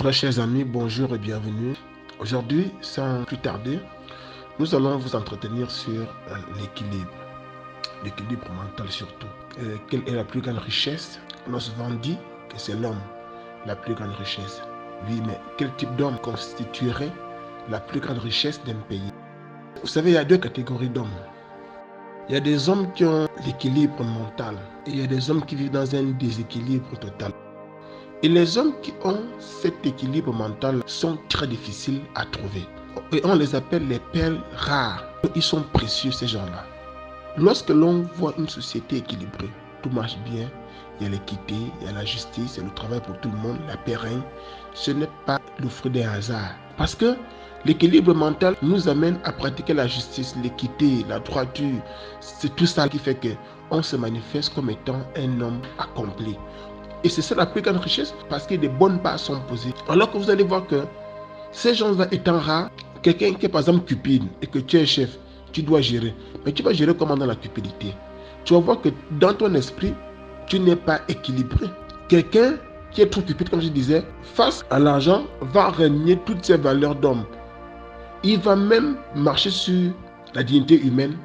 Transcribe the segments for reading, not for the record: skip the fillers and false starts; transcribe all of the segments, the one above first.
Très chers amis, bonjour et bienvenue. Aujourd'hui, sans plus tarder, nous allons vous entretenir sur l'équilibre mental surtout. Quelle est la plus grande richesse? On a souvent dit que c'est l'homme, la plus grande richesse. Oui, mais quel type d'homme constituerait la plus grande richesse d'un pays? Vous savez, il y a deux catégories d'hommes. Il y a des hommes qui ont l'équilibre mental et il y a des hommes qui vivent dans un déséquilibre total. Et les hommes qui ont cet équilibre mental sont très difficiles à trouver. Et on les appelle les perles rares. Ils sont précieux, ces gens-là. Lorsque l'on voit une société équilibrée, tout marche bien, il y a l'équité, il y a la justice, il y a le travail pour tout le monde, la paix règne. Ce n'est pas le fruit des hasards. Parce que l'équilibre mental nous amène à pratiquer la justice, l'équité, la droiture. C'est tout ça qui fait qu'on se manifeste comme étant un homme accompli. Et c'est ça la plus grande richesse parce que des bonnes bases sont posées. Alors que vous allez voir que ces gens-là étant rares, quelqu'un qui est par exemple cupide et que tu es chef, tu dois gérer. Mais tu vas gérer comment dans la cupidité? Tu vas voir que dans ton esprit, tu n'es pas équilibré. Quelqu'un qui est trop cupide, comme je disais, face à l'argent, va renier toutes ses valeurs d'homme. Il va même marcher sur la dignité humaine.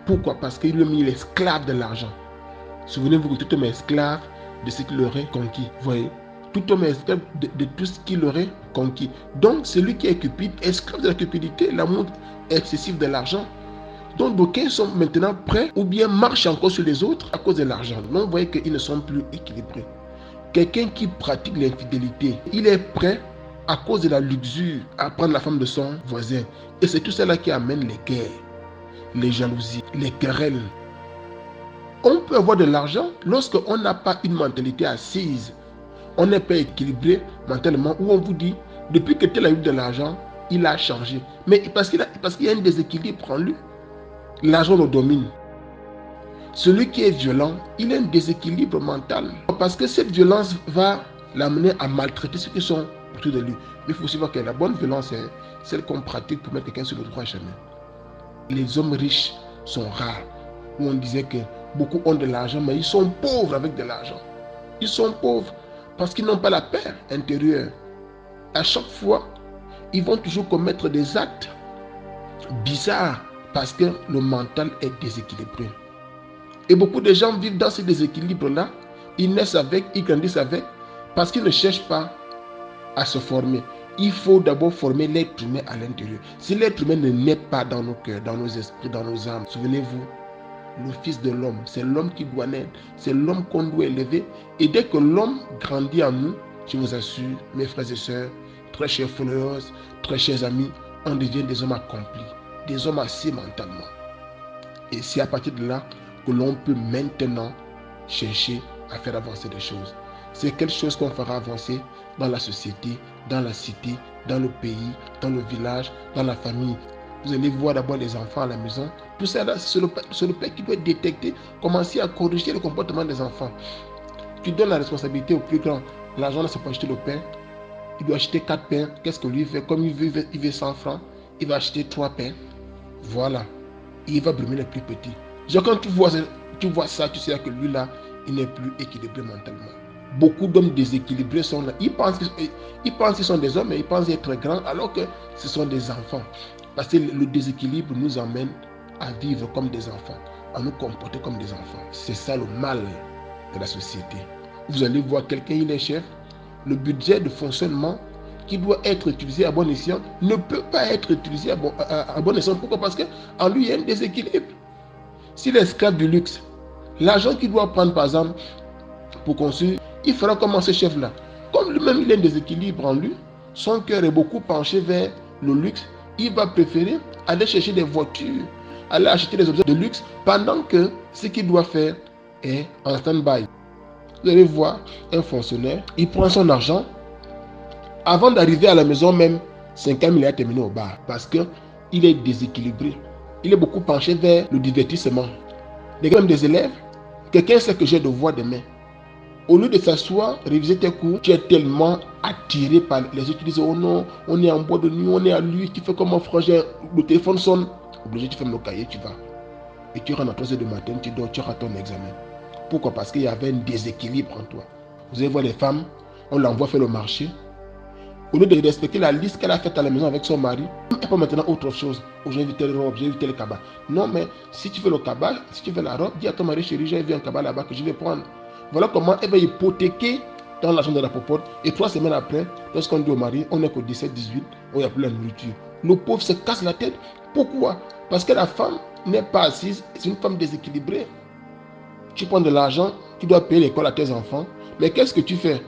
Pourquoi? Parce qu'il est l'esclave de l'argent. Souvenez-vous que tout homme est esclave de ce qu'il aurait conquis. Vous voyez, tout homme est esclave de tout ce qu'il aurait conquis. Donc, celui qui est cupide, esclave de la cupidité, l'amour excessif de l'argent. Donc, d'aucuns sont maintenant prêts ou bien marchent encore sur les autres à cause de l'argent. Donc, vous voyez qu'ils ne sont plus équilibrés. Quelqu'un qui pratique l'infidélité, il est prêt à cause de la luxure à prendre la femme de son voisin. Et c'est tout cela qui amène les guerres, les jalousies, les querelles. On peut avoir de l'argent lorsqu'on n'a pas une mentalité assise. On n'est pas équilibré mentalement, où on vous dit, depuis que tel a eu de l'argent, il a changé. Mais parce qu'il y a un déséquilibre en lui. L'argent le domine. Celui qui est violent, il a un déséquilibre mental. Parce que cette violence va l'amener à maltraiter ceux qui sont autour de lui. Mais il faut aussi voir que la bonne violence est celle qu'on pratique pour mettre quelqu'un sur le droit chemin. Les hommes riches sont rares. Où on disait que beaucoup ont de l'argent, mais ils sont pauvres avec de l'argent. Ils sont pauvres parce qu'ils n'ont pas la paix intérieure. À chaque fois, ils vont toujours commettre des actes bizarres parce que le mental est déséquilibré. Et beaucoup de gens vivent dans ce déséquilibre-là. Ils naissent avec, ils grandissent avec, parce qu'ils ne cherchent pas à se former. Il faut d'abord former l'être humain à l'intérieur. Si l'être humain ne naît pas dans nos cœurs, dans nos esprits, dans nos âmes, souvenez-vous, le Fils de l'homme, c'est l'homme qui doit naître, c'est l'homme qu'on doit élever. Et dès que l'homme grandit en nous, je vous assure, mes frères et sœurs, très chers followers, très chers amis, on devient des hommes accomplis, des hommes assis mentalement. Et c'est à partir de là que l'on peut maintenant chercher à faire avancer des choses. C'est quelque chose qu'on fera avancer dans la société, dans la cité, dans le pays, dans le village, dans la famille. Vous allez voir d'abord les enfants à la maison. Tout ça, c'est le père qui doit détecter, commencer à corriger le comportement des enfants. Tu donnes la responsabilité au plus grand. L'argent, c'est pour acheter le pain. Il doit acheter 4 pains. Qu'est-ce que lui fait? Comme il veut 100 francs, il va acheter 3 pains. Voilà. Il va brumer les plus petits. Quand tu vois ça, tu sais que lui là, il n'est plus équilibré mentalement. Beaucoup d'hommes déséquilibrés sont là. Ils pensent qu'ils sont des hommes, mais ils pensent être grands, alors que ce sont des enfants. Parce que le déséquilibre nous amène à vivre comme des enfants, à nous comporter comme des enfants. C'est ça le mal de la société. Vous allez voir quelqu'un, il est chef, le budget de fonctionnement qui doit être utilisé à bon escient ne peut pas être utilisé à bon escient. Pourquoi? Parce qu'en lui, il y a un déséquilibre. S'il est esclave du luxe, l'argent qu'il doit prendre, par exemple, pour construire, il fera comment ce chef-là? Comme lui-même, il a un déséquilibre en lui, son cœur est beaucoup penché vers le luxe, il va préférer aller chercher des voitures, aller acheter des objets de luxe, pendant que ce qu'il doit faire est en stand-by. Vous allez voir un fonctionnaire, il prend son argent, avant d'arriver à la maison même, 5 ans, il a terminé au bar, parce qu'il est déséquilibré. Il est beaucoup penché vers le divertissement. Même des élèves, quelqu'un sait que j'ai devoir demain. Au lieu de s'asseoir, réviser tes cours, tu es tellement attiré par les autres. Tu dis, oh non, on est en bois de nuit, on est à lui, tu fais comme un frangin, le téléphone sonne. Obligé, tu fermes le cahier, tu vas. Et tu rentres à 3 h du matin, tu dors, tu rates ton examen. Pourquoi? Parce qu'il y avait un déséquilibre en toi. Vous allez voir les femmes, on l'envoie faire le marché. Au lieu de respecter la liste qu'elle a faite à la maison avec son mari, elle peut maintenant autre chose. Oh, j'ai vu telle robe, j'ai vu tel cabas. Non, mais si tu veux le cabas, si tu veux la robe, dis à ton mari, chérie, j'ai vu un cabas là-bas que je vais prendre. Voilà comment elle va hypothéquer dans l'argent de la popote. Et 3 semaines après, lorsqu'on dit au mari, on est qu'au 17-18, on n'y a plus la nourriture. Le pauvre se casse la tête. Pourquoi? Parce que la femme n'est pas assise, c'est une femme déséquilibrée. Tu prends de l'argent, tu dois payer l'école à tes enfants. Mais qu'est-ce que tu fais?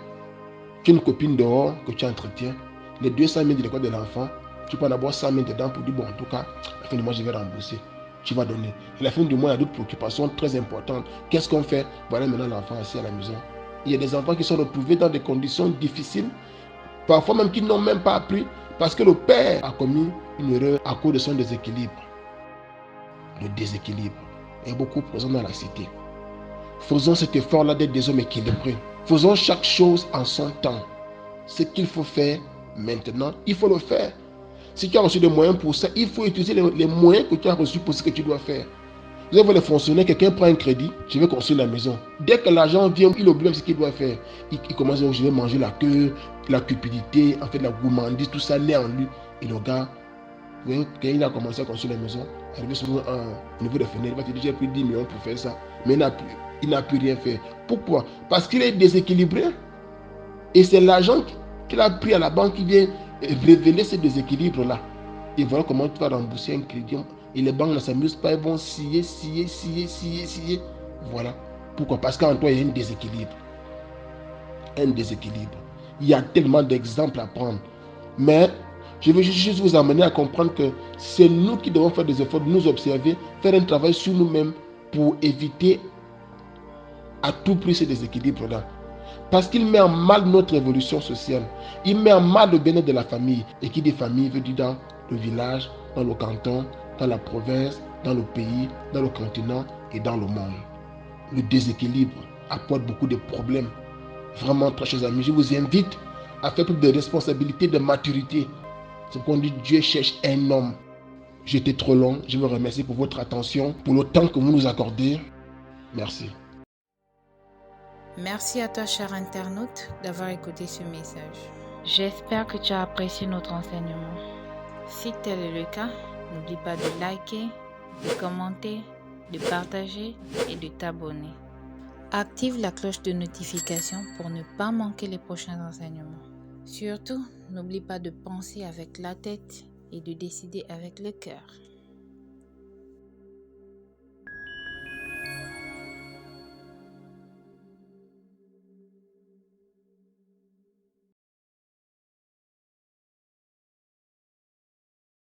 Tu as une copine dehors que tu entretiens. Les 200 000 de l'école de l'enfant, tu prends d'abord 100 000 dedans pour dire, bon, en tout cas, à la fin du mois, je vais rembourser. Tu vas donner. Et à la fin du mois, il y a d'autres préoccupations très importantes. Qu'est-ce qu'on fait? Voilà maintenant l'enfant assis à la maison. Il y a des enfants qui sont retrouvés dans des conditions difficiles, parfois même qui n'ont même pas appris, parce que le père a commis une erreur à cause de son déséquilibre. Le déséquilibre est beaucoup présent dans la cité. Faisons cet effort-là d'être des hommes équilibrés. Faisons chaque chose en son temps. Ce qu'il faut faire maintenant, il faut le faire. Si tu as reçu des moyens pour ça, il faut utiliser les moyens que tu as reçus pour ce que tu dois faire. Vous avez les fonctionnaires, quelqu'un prend un crédit, je vais construire la maison. Dès que l'argent vient, il oublie même ce qu'il doit faire. Il commence à dire, je vais manger la queue, la cupidité, en fait la gourmandise, tout ça naît en lui. Et le gars, quand il a commencé à construire la maison, arrivé sur au niveau des fenêtres, il va te dire, j'ai pris 10 millions pour faire ça. Mais il n'a plus rien fait. Pourquoi? Parce qu'il est déséquilibré. Et c'est l'argent qu'il a pris à la banque qui vient révéler ce déséquilibre-là. Et voilà comment tu vas rembourser un crédit. Et les banques ne s'amusent pas, elles vont scier. Voilà. Pourquoi? Parce qu'en toi, il y a un déséquilibre. Un déséquilibre. Il y a tellement d'exemples à prendre. Mais je veux juste vous amener à comprendre que c'est nous qui devons faire des efforts, de nous observer, faire un travail sur nous-mêmes pour éviter à tout prix ce déséquilibre-là. Parce qu'il met en mal notre évolution sociale. Il met en mal le bien-être de la famille. Et qui dit famille veut dire dans le village, dans le canton, dans la province, dans le pays, dans le continent et dans le monde. Le déséquilibre apporte beaucoup de problèmes. Vraiment, très chers amis, je vous invite à faire preuve de responsabilité, de maturité. C'est pourquoi on dit Dieu cherche un homme. J'étais trop long. Je vous remercie pour votre attention, pour le temps que vous nous accordez. Merci. Merci à toi, cher internaute, d'avoir écouté ce message. J'espère que tu as apprécié notre enseignement. Si tel est le cas, n'oublie pas de liker, de commenter, de partager et de t'abonner. Active la cloche de notification pour ne pas manquer les prochains enseignements. Surtout, n'oublie pas de penser avec la tête et de décider avec le cœur.